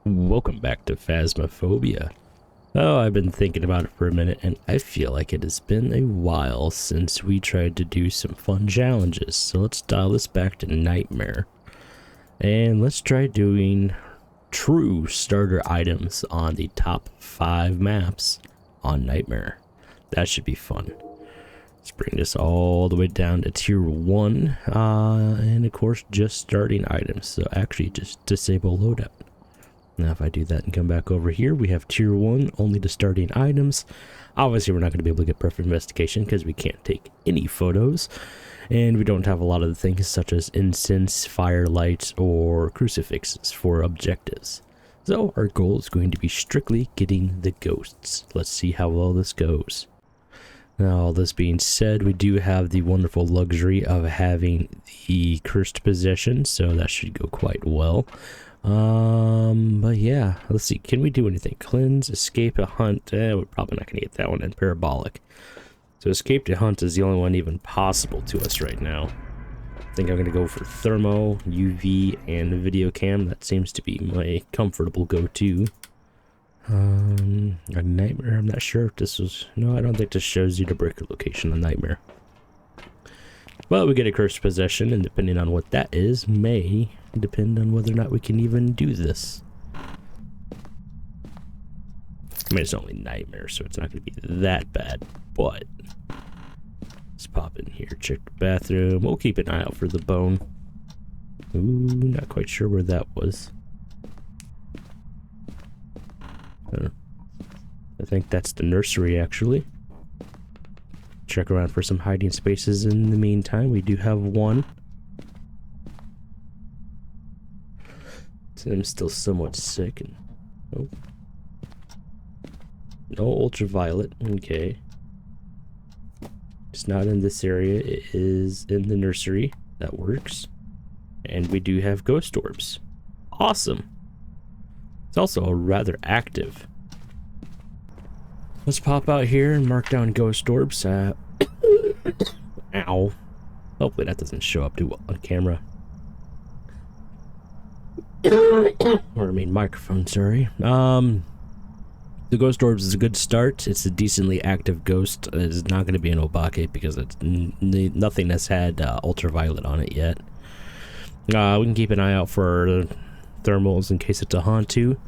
Welcome back to Phasmophobia. Oh, I've been thinking about it for a minute, and I feel like it has been a while since we tried to do some fun challenges. So let's dial this back to Nightmare. And let's try doing true starter items on the top 5 maps on Nightmare. That should be fun. Let's bring this all the way down to tier 1. And of course, just starting items. So actually just disable loadout. Now if I do that and come back over here, we have tier 1, only the starting items. Obviously we're not going to be able to get perfect investigation because we can't take any photos. And we don't have a lot of the things such as incense, firelights, or crucifixes for objectives. So our goal is going to be strictly getting the ghosts. Let's see how well this goes. Now all this being said, we do have the wonderful luxury of having the cursed possession, so that should go quite well. But yeah, let's see, can we do anything? Cleanse, escape, a hunt. We're probably not gonna get that one. And parabolic. So escape to hunt is the only one even possible to us right now. I think I'm gonna go for thermo, UV, and video cam. That seems to be my comfortable go-to. A nightmare, I'm not sure if this was... No, I don't think this shows you the breaker location, a nightmare. Well, we get a cursed possession, and depending on what that is, may depend on whether or not we can even do this. I mean, it's only nightmare, so it's not going to be that bad, but... Let's pop in here, check the bathroom. We'll keep an eye out for the bone. Ooh, not quite sure where that was. I think that's the nursery, actually. Check around for some hiding spaces in the meantime. We do have one. I'm still somewhat sick. And, oh. No ultraviolet. Okay. It's not in this area. It is in the nursery. That works. And we do have ghost orbs. Awesome. It's also rather active. Let's pop out here and mark down ghost orbs. Ow. Hopefully that doesn't show up too well on camera. Or I mean microphone, sorry. The ghost orbs is a good start. It's a decently active ghost. It's not going to be an obake because it's nothing that's had ultraviolet on it yet. We can keep an eye out for thermals in case it's a Hantu.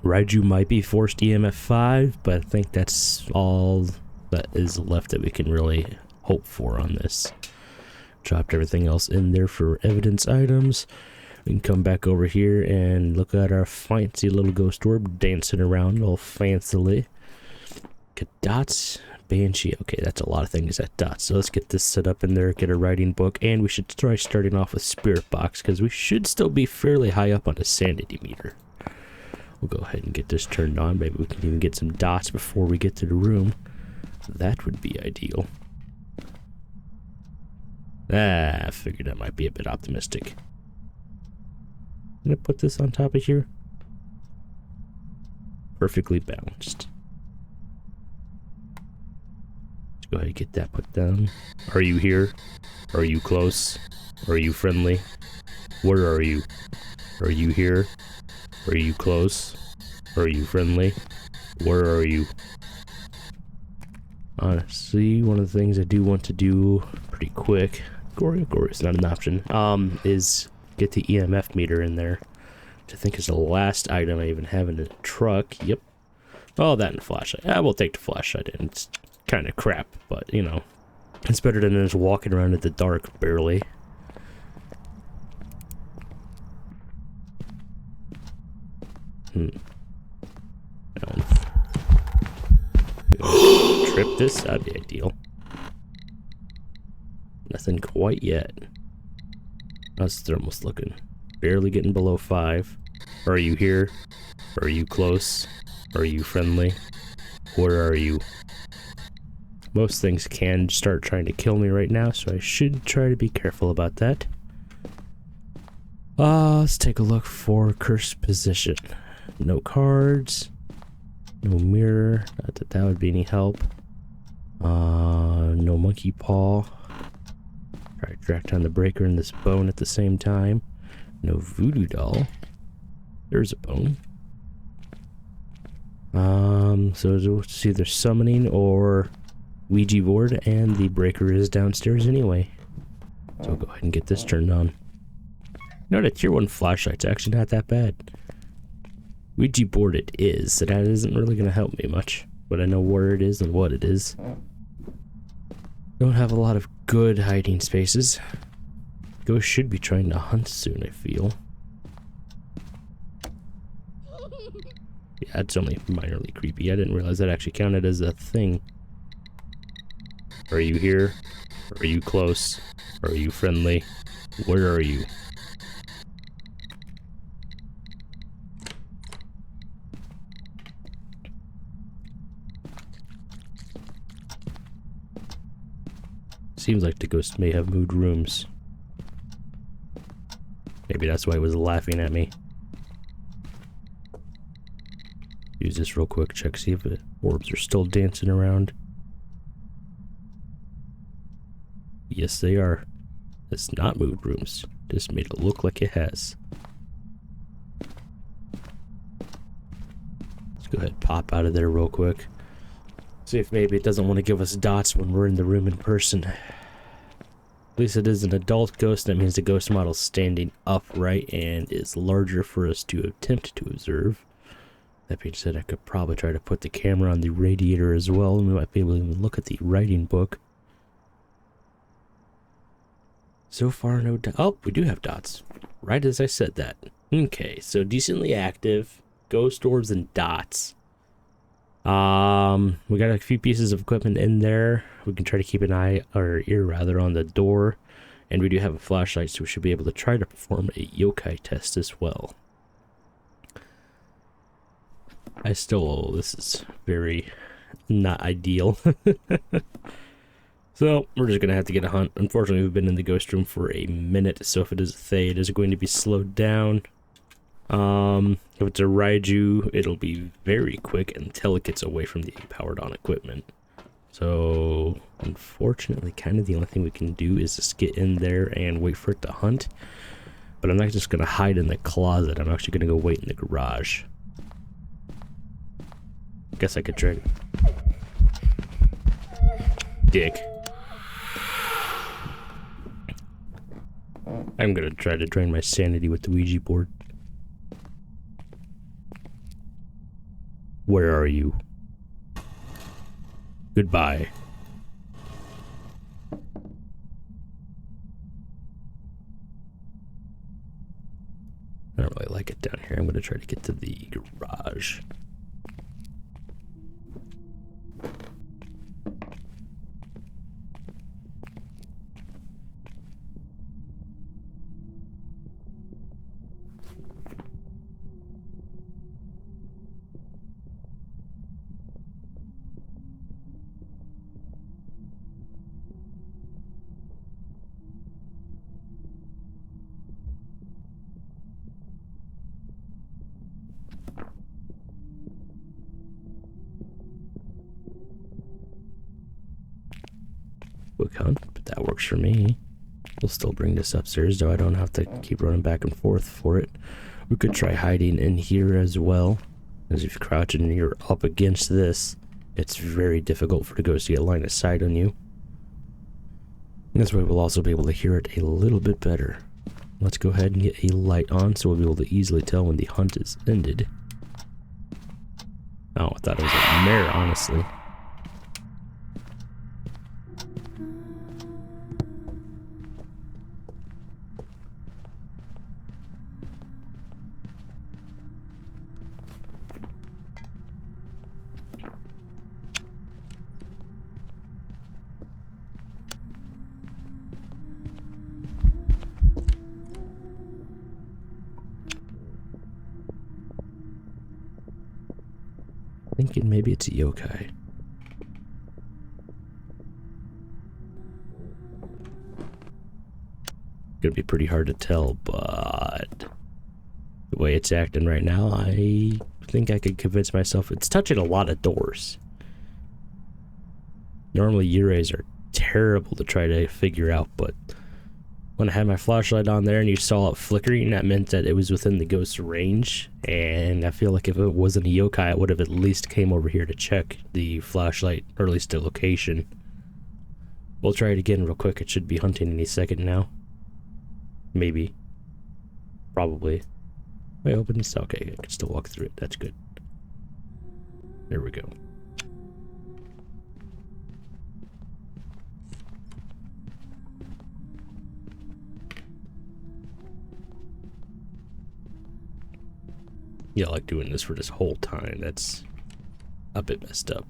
Raiju might be forced EMF 5, but I think that's all that is left that we can really hope for on this. Dropped everything else in there for evidence items. We can come back over here and look at our fancy little ghost orb dancing around all fancily. Get dots, banshee. Okay, that's a lot of things at dots. So let's get this set up in there, get a writing book, and we should try starting off with spirit box because we should still be fairly high up on the sanity meter. We'll go ahead and get this turned on. Maybe we can even get some dots before we get to the room. That would be ideal. I figured that might be a bit optimistic. I'm gonna put this on top of here. Perfectly balanced. Let's go ahead and get that put down. Are you here? Are you close? Are you friendly? Where are you? Are you here? Are you close? Are you friendly? Where are you? Honestly, one of the things I do want to do pretty quick, Gory is not an option, is get the EMF meter in there, which I think is the last item I even have in the truck. Yep. Oh, that and a flashlight. I will take the flashlight in. It's kind of crap, but, you know, it's better than just walking around in the dark, barely. Trip this? That'd be ideal. Nothing quite yet. How's the thermals looking? Barely getting below 5. Are you here? Are you close? Are you friendly? Where are you? Most things can start trying to kill me right now, so I should try to be careful about that. Let's take a look for cursed position. No cards. No mirror. Not that that would be any help. No monkey paw. Try to track down the breaker and this bone at the same time. No voodoo doll. There's a bone. So it's either summoning or Ouija board, and the breaker is downstairs anyway. So we'll go ahead and get this turned on. You know, the tier 1 flashlight's actually not that bad. Ouija board it is, so that isn't really going to help me much. But I know where it is and what it is. Don't have a lot of good hiding spaces. Ghost should be trying to hunt soon, I feel. Yeah, it's only minorly creepy. I didn't realize that actually counted as a thing. Are you here? Are you close? Are you friendly? Where are you? Seems like the ghost may have moved rooms. Maybe that's why he was laughing at me. Use this real quick, check, see if the orbs are still dancing around. Yes, they are. It's not moved rooms. Just made it look like it has. Let's go ahead and pop out of there real quick. See if maybe it doesn't want to give us dots when we're in the room in person. At least it is an adult ghost. That means the ghost model's standing upright and is larger for us to attempt to observe. That being said, I could probably try to put the camera on the radiator as well, and we might be able to even look at the writing book. So far, no dots. Oh, we do have dots. Right as I said that. Okay, so decently active. Ghost orbs and dots. We got a few pieces of equipment in there. We can try to keep an eye, or ear rather, on the door. And we do have a flashlight, so we should be able to try to perform a yokai test as well. This is very not ideal. So, we're just gonna have to get a hunt. Unfortunately, we've been in the ghost room for a minute, so if it is a Thay, it is going to be slowed down. If it's a Raiju, it'll be very quick until it gets away from the powered on equipment. So, unfortunately, kind of the only thing we can do is just get in there and wait for it to hunt. But I'm not just gonna hide in the closet, I'm actually gonna go wait in the garage. Guess I could try to... Dick. I'm gonna try to drain my sanity with the Ouija board. Where are you? Goodbye. I don't really like it down here. I'm gonna try to get to the garage. Quick hunt, but that works for me. We'll still bring this upstairs, though I don't have to keep running back and forth for it. We could try hiding in here as well, as if you crouch and you're up against this, it's very difficult for the ghost to get line of sight on you. And this way we'll also be able to hear it a little bit better. Let's go ahead and get a light on so we'll be able to easily tell when the hunt is ended. Oh, I thought it was a mare, honestly. Thinking maybe it's a yokai. Gonna be pretty hard to tell, but the way it's acting right now, I think I could convince myself it's touching a lot of doors. Normally Yureis are terrible to try to figure out, but when I had my flashlight on there and you saw it flickering, that meant that it was within the ghost's range. And I feel like if it wasn't a yokai, it would have at least came over here to check the flashlight, or at least the location. We'll try it again real quick. It should be hunting any second now. Maybe. Probably. Wait, open this. Okay, I can still walk through it. That's good. There we go. Yeah, like doing this for this whole time. That's a bit messed up.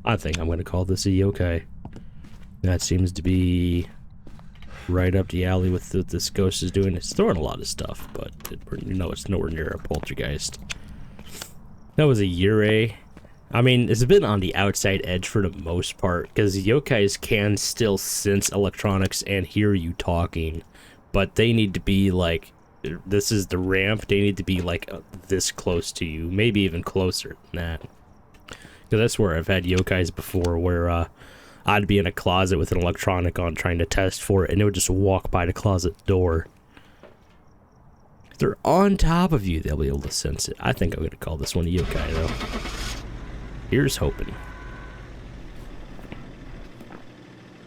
I think I'm going to call this a yokai. That seems to be right up the alley with what this ghost is doing. It's throwing a lot of stuff, but it's nowhere near a poltergeist. That was a Yurei. I mean, it's been on the outside edge for the most part, because yokais can still sense electronics and hear you talking, but they need to be like, this is the ramp, they need to be like this close to you, maybe even closer than that. Because that's where I've had yokais before, where I'd be in a closet with an electronic on trying to test for it, and it would just walk by the closet door. If they're on top of you, they'll be able to sense it. I think I'm going to call this one a yokai, though. Here's hoping.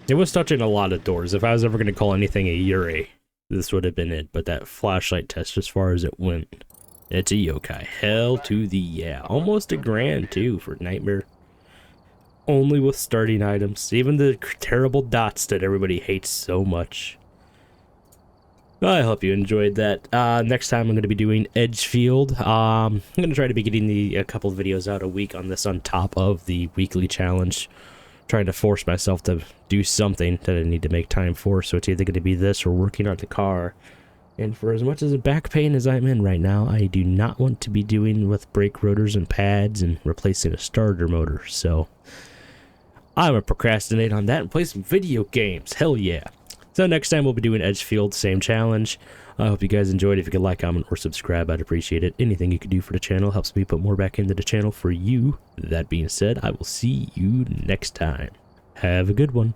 It was touching a lot of doors. If I was ever going to call anything a Yurei, this would have been it. But that flashlight test, as far as it went, it's a yokai. Hell to the yeah. Almost $1,000 too for Nightmare. Only with starting items. Even the terrible dots that everybody hates so much. I hope you enjoyed that. Next time I'm going to be doing Edgefield. I'm going to try to be getting a couple of videos out a week on this on top of the weekly challenge. Trying to force myself to do something that I need to make time for. So it's either going to be this or working on the car. And for as much as a back pain as I'm in right now, I do not want to be doing with brake rotors and pads and replacing a starter motor. So I'm going to procrastinate on that and play some video games. Hell yeah. So next time we'll be doing Edgefield, same challenge. I hope you guys enjoyed. If you could like, comment, or subscribe, I'd appreciate it. Anything you could do for the channel helps me put more back into the channel for you. That being said, I will see you next time. Have a good one.